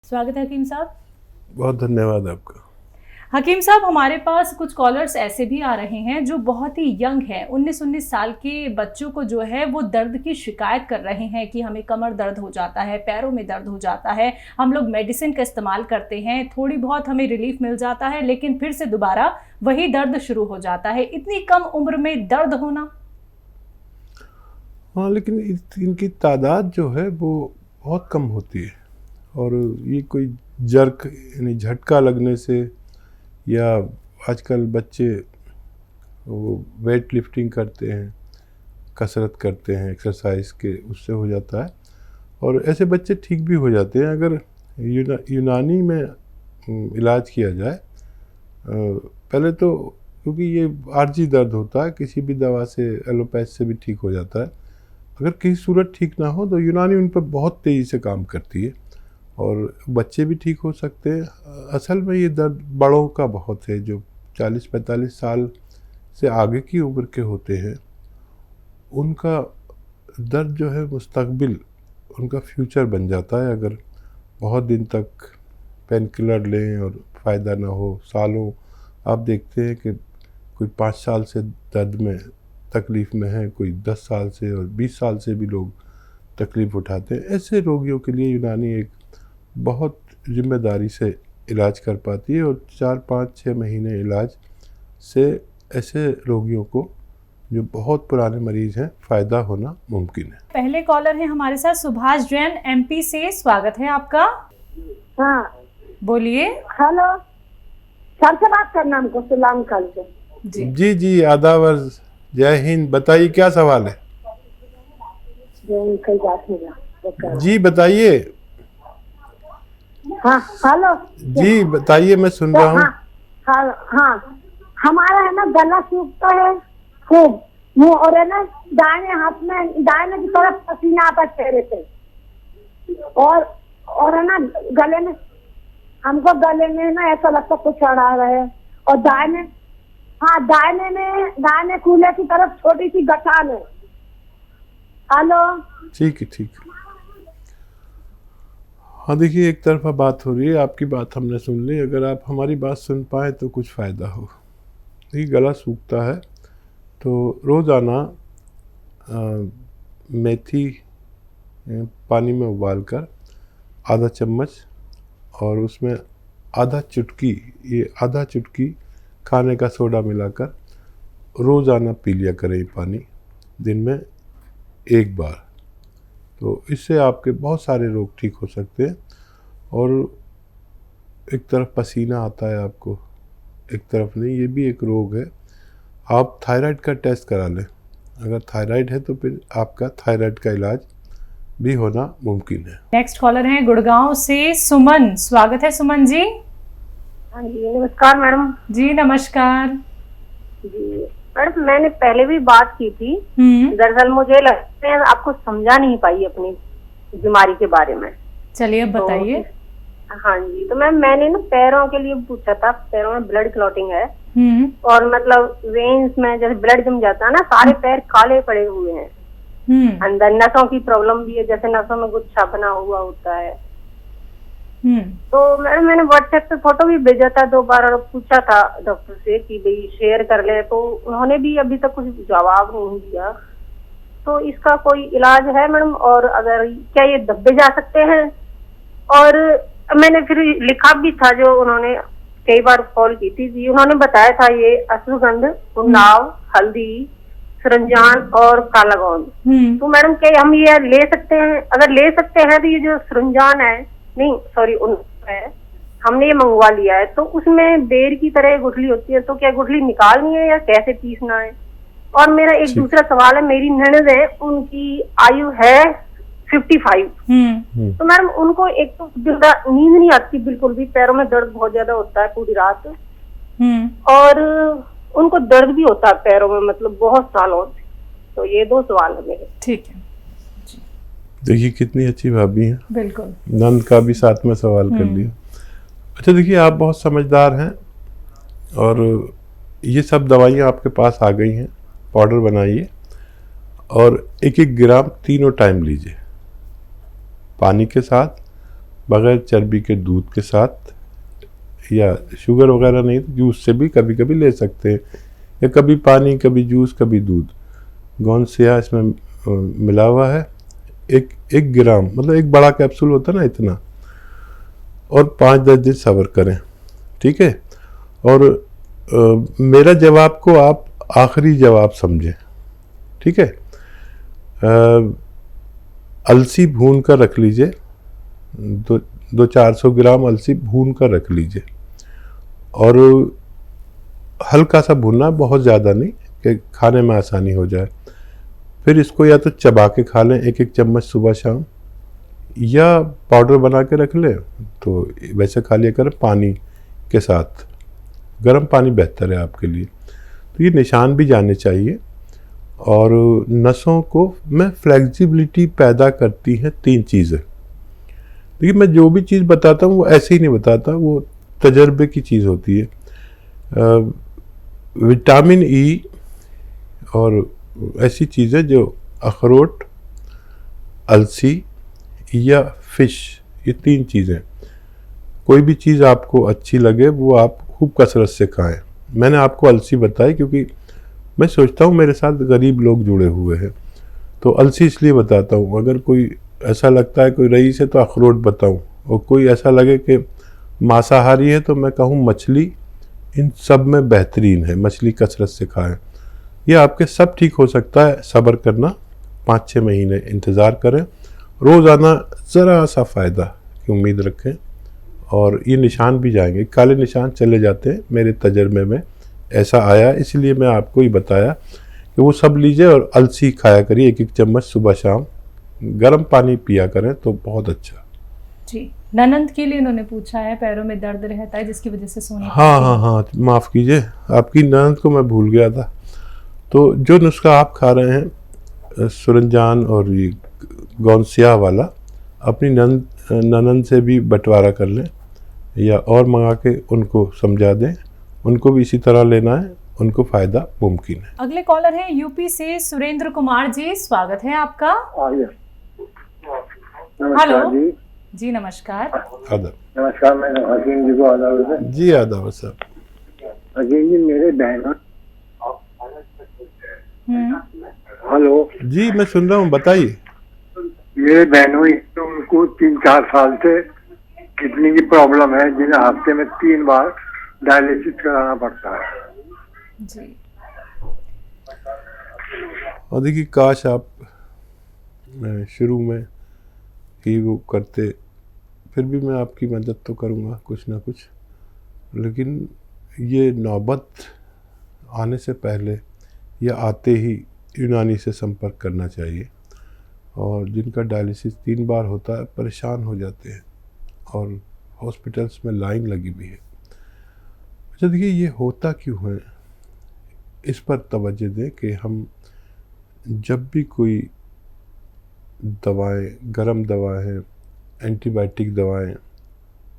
स्वागत है हकीम साहब। बहुत धन्यवाद आपका। हकीम साहब, हमारे पास कुछ कॉलर्स ऐसे भी आ रहे हैं जो बहुत ही यंग हैं, 19-19 साल के बच्चों को जो है वो दर्द की शिकायत कर रहे हैं कि हमें कमर दर्द हो जाता है, पैरों में दर्द हो जाता है, हम लोग मेडिसिन का इस्तेमाल करते हैं, थोड़ी बहुत हमें रिलीफ मिल जाता है, लेकिन फिर से दोबारा वही दर्द शुरू हो जाता है। इतनी कम उम्र में दर्द होना। हाँ, लेकिन इनकी तादाद जो है वो बहुत कम होती है और ये कोई जर्क यानी झटका लगने से, या आजकल बच्चे वो वेट लिफ्टिंग करते हैं, कसरत करते हैं, एक्सरसाइज के, उससे हो जाता है और ऐसे बच्चे ठीक भी हो जाते हैं अगर यूनानी में इलाज किया जाए। पहले तो क्योंकि ये आर्जी दर्द होता है, किसी भी दवा से, एलोपैथ से भी ठीक हो जाता है। अगर किसी सूरत ठीक ना हो तो यूनानी उन पर बहुत तेज़ी से काम करती है और बच्चे भी ठीक हो सकते हैं। असल में ये दर्द बड़ों का बहुत है, जो 40-45 साल से आगे की उम्र के होते हैं, उनका दर्द जो है मुस्तकबिल उनका फ्यूचर बन जाता है अगर बहुत दिन तक पेन किलर लें और फ़ायदा ना हो। सालों आप देखते हैं कि कोई 5 साल से दर्द में तकलीफ़ में है, कोई 10 साल से और 20 साल से भी लोग तकलीफ़ उठाते हैं। ऐसे रोगियों के लिए यूनानी एक बहुत जिम्मेदारी से इलाज कर पाती है और 4-5-6 महीने इलाज से ऐसे रोगियों को, जो बहुत पुराने मरीज हैं, फ़ायदा होना मुमकिन है। पहले कॉलर हैं हमारे साथ सुभाष जैन एमपी से। स्वागत है आपका। हाँ, बोलिए। हेलो, सर से बात करना हमको, सलाम कल से। जी जी, आदाब, जय हिंद। बताइए क्या सवाल है? जी बताइए। हाँ हेलो जी बताइए, मैं सुन रहा हूँ। हाँ हाँ, हमारा है ना गला सूखता है खूब, मुँह, और है ना दाहिने हाथ में, दाहिने की तरफ पसीना आता है चेहरे पे, और है ना गले में, हमको गले में ना ऐसा लगता कुछ अड़ा रहा है, और दाहिने, हाँ दाहिने में, दाहिने कूल्हे की तरफ छोटी सी गठान है। हेलो, ठीक है ठीक है। हाँ देखिए, एक तरफा बात हो रही है, आपकी बात हमने सुन ली। अगर आप हमारी बात सुन पाए तो कुछ फ़ायदा हो। देखिए, गला सूखता है तो रोज़ाना मेथी पानी में उबालकर आधा चम्मच और उसमें आधा चुटकी खाने का सोडा मिलाकर रोज़ाना पी लिया करें ये पानी, दिन में एक बार। तो इससे आपके बहुत सारे रोग ठीक हो सकते हैं। और एक तरफ पसीना आता है आपको, एक तरफ नहीं, ये भी एक रोग है। आप थायराइड का टेस्ट करा लें। अगर थायराइड है तो फिर आपका थायराइड का इलाज भी होना मुमकिन है। नेक्स्ट कॉलर हैं गुड़गांव से सुमन। स्वागत है सुमन जी। हाँ जी, नमस्कार मैडम। जी नमस्कार जी मैडम, मैंने पहले भी बात की थी। दरअसल मुझे लगता है आपको समझा नहीं पाई अपनी बीमारी के बारे में। चलिए अब बताइए। हाँ जी, तो मैंने ना पैरों के लिए पूछा था। पैरों में ब्लड क्लॉटिंग है और मतलब वेन्स में जैसे ब्लड जम जाता है ना, सारे पैर काले पड़े हुए हैं। अंदर नसों की प्रॉब्लम भी है, जैसे नसों में गुच्छा बना हुआ होता है। तो मैडम, मैंने व्हाट्सएप पे फोटो भी भेजा था 2 बार और पूछा था डॉक्टर से कि भाई शेयर कर ले, तो उन्होंने भी अभी तक कुछ जवाब नहीं दिया। तो इसका कोई इलाज है मैडम? और अगर क्या ये दबे जा सकते हैं? और मैंने फिर लिखा भी था, जो उन्होंने कई बार कॉल की थी, उन्होंने बताया था ये अश्वगंध, उन्नाव, हल्दी, सरंजान और काला गोंद। तो मैडम क्या हम ये ले सकते हैं? अगर ले सकते हैं तो ये जो सरंजान है, नहीं सॉरी है, हमने ये मंगवा लिया है, तो उसमें बेर की तरह गुठली होती है, तो क्या गुठली निकालनी है या कैसे पीसना है? और मेरा एक दूसरा सवाल है, मेरी ननद है, उनकी आयु है 55। तो मैडम उनको एक तो नींद नहीं आती बिल्कुल भी, पैरों में दर्द बहुत ज्यादा होता है पूरी रात, और उनको दर्द भी होता है पैरों में, मतलब बहुत सालों से। तो ये 2 सवाल है मेरे। ठीक है। देखिए कितनी अच्छी भाभी हैं, बिल्कुल। नंद का भी साथ में सवाल कर लिया। अच्छा देखिए, आप बहुत समझदार हैं और ये सब दवाइयाँ आपके पास आ गई हैं। पाउडर बनाइए और 1-1 ग्राम तीनों टाइम लीजिए, पानी के साथ बग़ैर चर्बी के दूध के साथ, या शुगर वगैरह नहीं तो जूस से भी कभी कभी ले सकते हैं, या कभी पानी, कभी जूस, कभी दूध। गोंद सिया इसमें मिला हुआ है, एक ग्राम, मतलब एक बड़ा कैप्सूल होता है ना इतना, और 5-10 दिन सब्र करें, ठीक है। और मेरा जवाब को आप आखिरी जवाब समझें, ठीक है। अलसी भून कर रख लीजिए, 200-400 ग्राम अलसी भून कर रख लीजिए, और हल्का सा भूनना, बहुत ज़्यादा नहीं कि खाने में आसानी हो जाए। फिर इसको या तो चबा के खा लें 1-1 चम्मच सुबह शाम, या पाउडर बना के रख लें, तो वैसे खा लिया करें पानी के साथ। गर्म पानी बेहतर है आपके लिए। तो ये निशान भी जाने चाहिए। और नसों को में फ्लेक्सिबिलिटी पैदा करती हैं 3 चीज़ें। देखिए, मैं जो भी चीज़ बताता हूँ वो ऐसे ही नहीं बताता, वो तजर्बे की चीज़ होती है। विटामिन ई और ऐसी चीज़ें जो अखरोट, अलसी या फिश, ये 3 चीज़ें, कोई भी चीज़ आपको अच्छी लगे वो आप खूब कसरत से खाएं। मैंने आपको अलसी बताई क्योंकि मैं सोचता हूँ मेरे साथ गरीब लोग जुड़े हुए हैं, तो अलसी इसलिए बताता हूँ। अगर कोई ऐसा लगता है कोई रईस है तो अखरोट बताऊँ, और कोई ऐसा लगे कि मांसाहारी है तो मैं कहूँ मछली। इन सब में बेहतरीन है, मछली कसरत से खाएं। ये आपके सब ठीक हो सकता है, सब्र करना, 5-6 महीने इंतज़ार करें, रोज़ाना ज़रा सा फ़ायदा की उम्मीद रखें, और ये निशान भी जाएंगे, काले निशान चले जाते हैं। मेरे तजर्बे में ऐसा आया, इसलिए मैं आपको ही बताया कि वो सब लीजिए और अलसी खाया करिए 1-1 चम्मच सुबह शाम, गर्म पानी पिया करें तो बहुत अच्छा। जी, ननंद के लिए उन्होंने पूछा है, पैरों में दर्द रहता है जिसकी वजह से सोने। हाँ, माफ़ कीजिए, आपकी ननंद को मैं भूल गया था। तो जो नुस्खा आप खा रहे हैं सुरंजान और ये गोंद सिया वाला, अपनी ननंद से भी बंटवारा कर लें, या और मंगा के उनको समझा दें, उनको भी इसी तरह लेना है, उनको फ़ायदा मुमकिन है। अगले कॉलर है यूपी से सुरेंद्र कुमार जी, स्वागत है आपका। हेलो जी, नमस्कार। आदाब। नमस्कार, मैं हकीम जी को आदाब है। जी आदाब साहब। हकीम जी, मेरे बहन। हेलो जी, मैं सुन रहा हूँ, बताइए। मेरे बहनों तो उनको 3-4 साल से किडनी की प्रॉब्लम है, जिन्हें हफ्ते में 3 बार डायलिसिस कराना पड़ता है जी। और देखिए, काश आप शुरू में ही वो करते, फिर भी मैं आपकी मदद तो करूँगा कुछ ना कुछ, लेकिन ये नौबत आने से पहले या आते ही यूनानी से संपर्क करना चाहिए। और जिनका डायलिसिस 3 बार होता है परेशान हो जाते हैं, और हॉस्पिटल्स में लाइन लगी भी है। अच्छा, देखिए, ये होता क्यों है, इस पर तवज्जो दें कि हम जब भी कोई दवाएं, गरम दवाएं, एंटीबायोटिक दवाएं,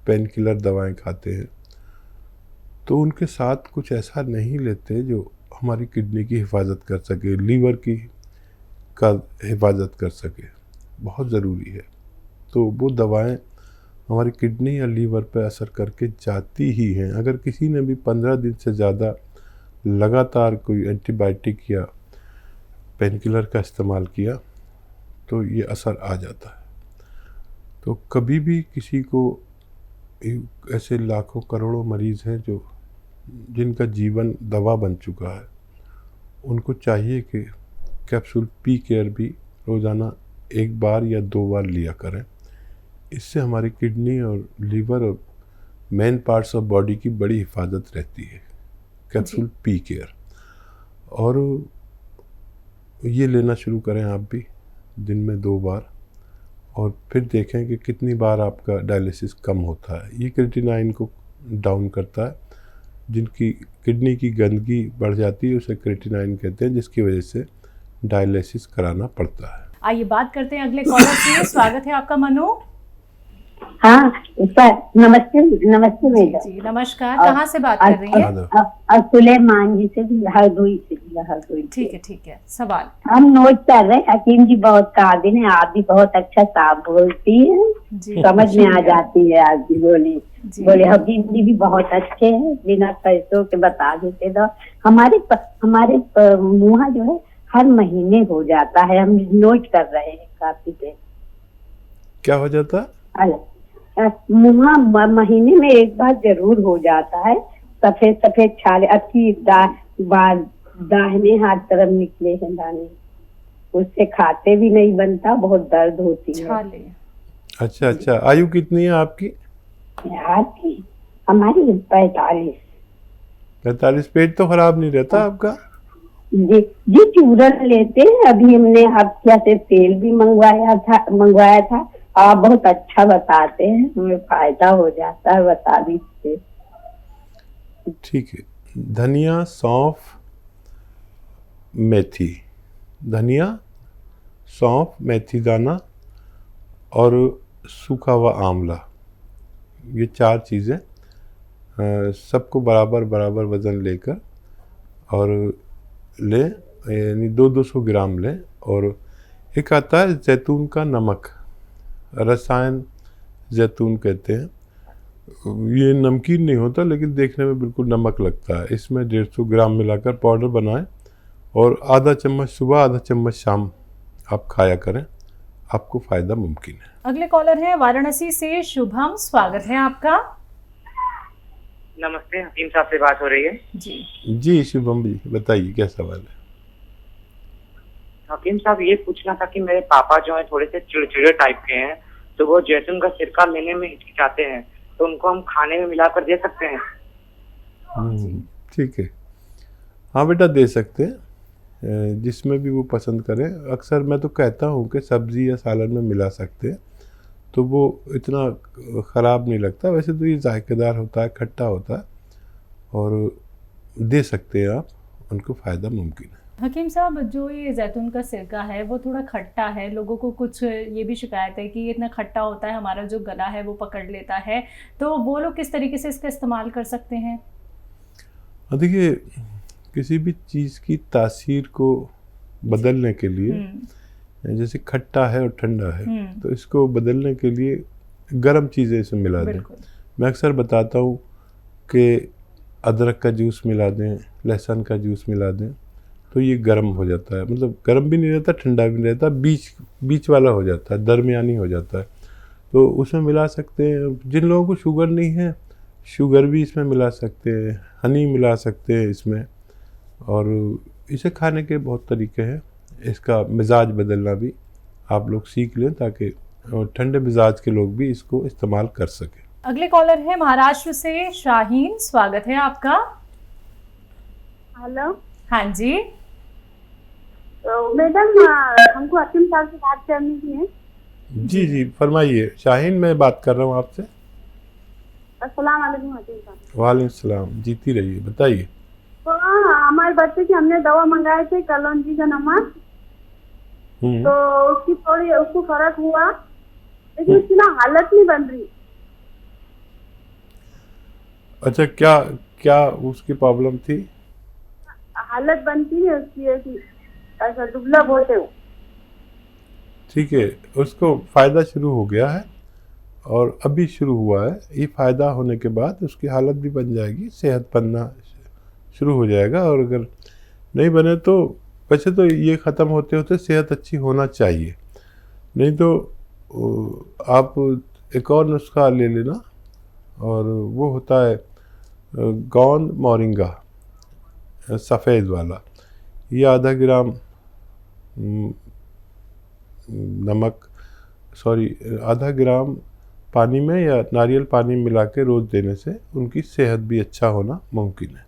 पेन किलर दवाएं खाते हैं, तो उनके साथ कुछ ऐसा नहीं लेते जो हमारी किडनी की हिफाजत कर सके, लीवर की का हिफाजत कर सके। बहुत ज़रूरी है। तो वो दवाएं हमारी किडनी या लीवर पर असर करके जाती ही हैं। अगर किसी ने भी 15 दिन से ज़्यादा लगातार कोई एंटीबायोटिक या पेन किलर का इस्तेमाल किया तो ये असर आ जाता है। तो कभी भी किसी को, ऐसे लाखों करोड़ों मरीज़ हैं जो जिनका जीवन दवा बन चुका है, उनको चाहिए कि कैप्सूल पी केयर भी रोज़ाना 1 बार या 2 बार लिया करें। इससे हमारी किडनी और लीवर और मेन पार्ट्स ऑफ बॉडी की बड़ी हिफाजत रहती है, कैप्सूल पी केयर। और ये लेना शुरू करें आप भी, दिन में 2 बार, और फिर देखें कि कितनी बार आपका डायलिसिस कम होता है। ये क्रिएटिनाइन को डाउन करता है। जिनकी किडनी की गंदगी बढ़ जाती है उसे क्रिएटिनाइन कहते हैं, जिसकी वजह से डायलिसिस कराना पड़ता है। आइए बात करते हैं अगले कॉलर से। स्वागत है आपका, मनु। हाँ सर, नमस्ते नमस्ते मैडम। जी नमस्कार, कहाँ से बात कर रही हैं? सुलेमान जी से, हरदोई से, हरदोई। ठीक है, सवाल हम नोट कर रहे हैं। हकीम जी बहुत काबिल हैं, आप भी बहुत अच्छा साफ बोलती हैं, समझ में आ जाती है आपकी बोली। बोले हकीम जी भी बहुत अच्छे हैं, बिना पैसों के बता देते। तो हमारे मुँह जो है हर महीने हो जाता है, हम नोट कर रहे हैं काफी देर। क्या हो जाता? मुँह महीने में एक बार जरूर हो जाता है, सफेद सफेद छाले अच्छी दाहिने हाथ तरफ निकले हैं दाने, उससे खाते भी नहीं बनता, बहुत दर्द होती है। अच्छा, आयु कितनी है आपकी? आपकी हमारी 45। 45। पेट तो खराब नहीं रहता आपका? जी चूरन लेते हैं, अभी हमने हफ्ते से तेल भी मंगवाया था। आप बहुत अच्छा बताते हैं, हमें फायदा हो जाता है, बता दीजिए। ठीक है, धनिया, सौंफ, मेथी, धनिया, सौंफ, मेथी दाना और सूखा हुआ आंवला, ये 4 चीज़ें सबको बराबर बराबर वज़न लेकर और लें, यानी 200 ग्राम लें। और एक आता है जैतून का नमक, रसायन जैतून कहते हैं, ये नमकीन नहीं होता लेकिन देखने में बिल्कुल नमक लगता है। इसमें 150 ग्राम मिलाकर पाउडर बनाएं और आधा चम्मच सुबह, आधा चम्मच शाम आप खाया करें, आपको फ़ायदा मुमकिन है। अगले कॉलर हैं वाराणसी से शुभम, स्वागत है आपका। नमस्ते, हकीम साहब से बात हो रही है? जी शुभम जी, बताइए क्या सवाल है? हकीम साहब, ये पूछना था कि मेरे पापा जो है थोड़े से चिड़चिड़े टाइप के हैं, तो वो जैतून का सिरका लेने में हिचकिचाते हैं, तो उनको हम खाने में मिलाकर दे सकते हैं? ठीक है, हाँ बेटा दे सकते हैं, जिसमें भी वो पसंद करें। अक्सर मैं तो कहता हूँ कि सब्ज़ी या सालन में मिला सकते हैं, तो वो इतना ख़राब नहीं लगता। वैसे तो ये जायकेदार होता है, खट्टा होता है, और दे सकते हैं आप, उनको फ़ायदा मुमकिन है। हकीम साहब, जो ये जैतून का सिरका है वो थोड़ा खट्टा है, लोगों को कुछ ये भी शिकायत है कि ये इतना खट्टा होता है, हमारा जो गला है वो पकड़ लेता है, तो वो लोग किस तरीके से इसका इस्तेमाल कर सकते हैं? देखिए, किसी भी चीज़ की तासीर को बदलने के लिए, जैसे खट्टा है और ठंडा है, तो इसको बदलने के लिए गर्म चीज़ें इसमें मिला दें। मैं अक्सर बताता हूँ कि अदरक का जूस मिला दें, लहसुन का जूस मिला दें, तो ये गर्म हो जाता है। मतलब गर्म भी नहीं रहता, ठंडा भी नहीं रहता, बीच वाला हो जाता है, दरमियानी हो जाता है, तो उसमें मिला सकते हैं। जिन लोगों को शुगर नहीं है, शुगर भी इसमें मिला सकते हैं, हनी मिला सकते हैं इसमें, और इसे खाने के बहुत तरीके हैं। इसका मिजाज बदलना भी आप लोग सीख लें, ताकि ठंडे मिजाज के लोग भी इसको इस्तेमाल कर सकें। अगले कॉलर है महाराष्ट्र से शाहीन, स्वागत है आपका। हेलो। हाँ जी। तो मैडम, हमको हकीम साहब से बात करनी थी है। जी फरमाइए। शाहीन, मैं बात कर रहा हूँ आपसे। अस्सलाम वालेकुम हकीम साहब। वालेकुम सलाम, जीती रहिए, बताइए। तो हमारे बच्चे की हमने दवा मंगाए थे, कलौंजी का नमक, तो उसकी थोड़ी उसको फर्क हुआ, लेकिन उसकी ना हालत नहीं बन रही। अच्छा, क्या उसकी प्रॉब्लम थी? हालत बनती है उसकी ऐसा दुबला होते हो। ठीक है, उसको फ़ायदा शुरू हो गया है और अभी शुरू हुआ है। ये फ़ायदा होने के बाद उसकी हालत भी बन जाएगी, सेहत बनना शुरू हो जाएगा। और अगर नहीं बने तो वैसे तो ये ख़त्म होते होते सेहत अच्छी होना चाहिए, नहीं तो आप एक और नुस्खा ले लेना, और वो होता है गोंद मोरिंगा, सफ़ेद वाला। ये आधा ग्राम आधा ग्राम पानी में या नारियल पानी मिला के रोज़ देने से उनकी सेहत भी अच्छा होना मुमकिन है।